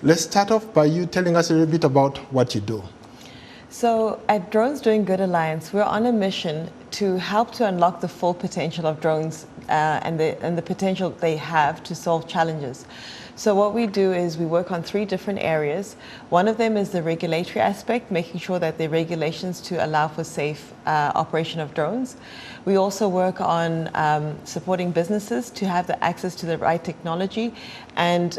Let's start off by you telling us a little bit about what you do. So at Drones Doing Good Alliance, we're on a mission to help to unlock the full potential of drones and the potential they have to solve challenges. So what we do is we work on 3 different areas. One of them is the regulatory aspect, making sure that there are regulations to allow for safe operation of drones. We also work on supporting businesses to have the access to the right technology. And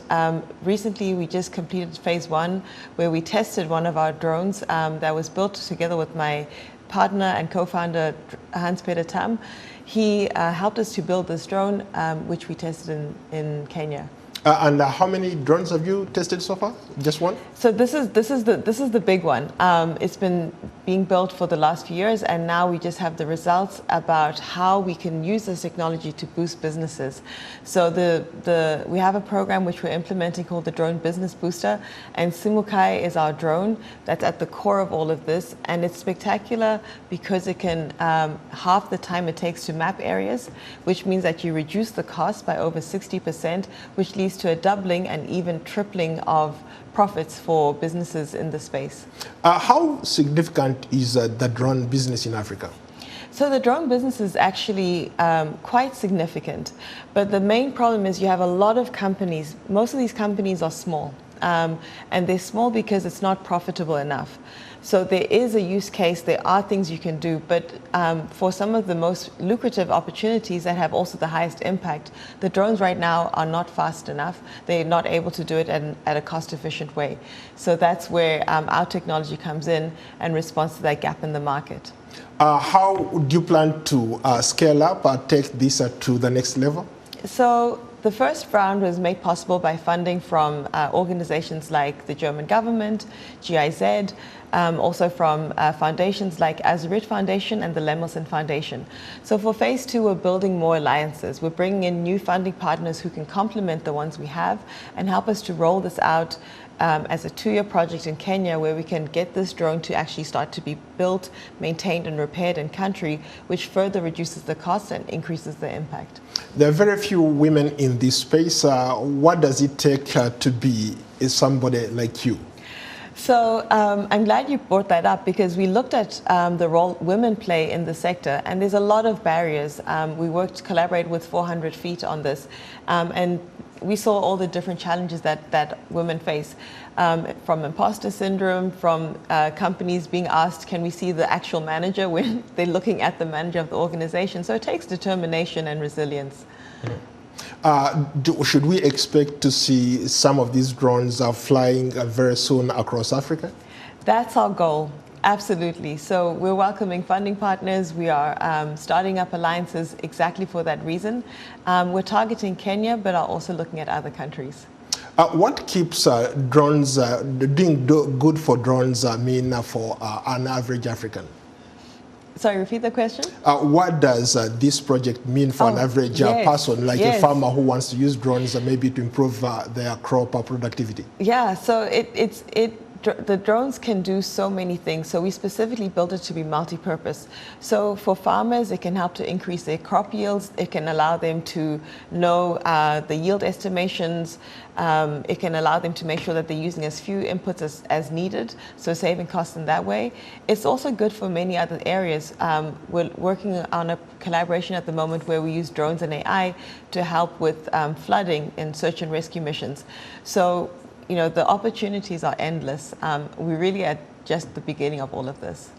recently we just completed phase 1 where we tested one of our drones that was built together with my partner and co-founder Hans-Peter Tam. He helped us to build this drone, which we tested in Kenya. And how many drones have you tested so far? Just one? So this is the big one. It's been being built for the last few years, and now we just have the results about how we can use this technology to boost businesses. So we have a program which we're implementing called the Drone Business Booster, and Simukai is our drone that's at the core of all of this, and it's spectacular because it can half the time it takes to map areas, which means that you reduce the cost by over 60%, which leads to a doubling and even tripling of profits for businesses in the space. How significant is the drone business in Africa? So the drone business is actually quite significant, but the main problem is you have a lot of companies. Most of these companies are small, and they're small because it's not profitable enough. So there is a use case, there are things you can do, but for some of the most lucrative opportunities that have also the highest impact, the drones right now are not fast enough. They're not able to do it at a cost-efficient way. So that's where our technology comes in and responds to that gap in the market. How do you plan to scale up or take this to the next level? So the first round was made possible by funding from organizations like the German government, GIZ, also from foundations like Azurit Foundation and the Lemelson Foundation. So for phase 2, we're building more alliances. We're bringing in new funding partners who can complement the ones we have and help us to roll this out as a 2-year project in Kenya, where we can get this drone to actually start to be built, maintained and repaired in country, which further reduces the cost and increases the impact. There are very few women in this space. What does it take to be somebody like you? So I'm glad you brought that up, because we looked at the role women play in the sector, and there's a lot of barriers. We collaborate with 400 Feet on this, and we saw all the different challenges that women face, from imposter syndrome, from companies being asked, can we see the actual manager, when they're looking at the manager of the organization. So it takes determination and resilience. Should we expect to see some of these drones flying very soon across Africa? That's our goal. Absolutely. So we're welcoming funding partners. We are starting up alliances exactly for that reason. We're targeting Kenya, but are also looking at other countries. What keeps drones doing good for drones mean for an average African? Sorry, repeat the question? What does this project mean for an average person, like a farmer who wants to use drones maybe to improve their crop productivity? Yeah, so the drones can do so many things. So we specifically built it to be multi-purpose. So for farmers, it can help to increase their crop yields. It can allow them to know the yield estimations. It can allow them to make sure that they're using as few inputs as needed, so saving costs in that way. It's also good for many other areas. We're working on a collaboration at the moment where we use drones and AI to help with flooding in search and rescue missions. So, you know, the opportunities are endless. We're really at just the beginning of all of this.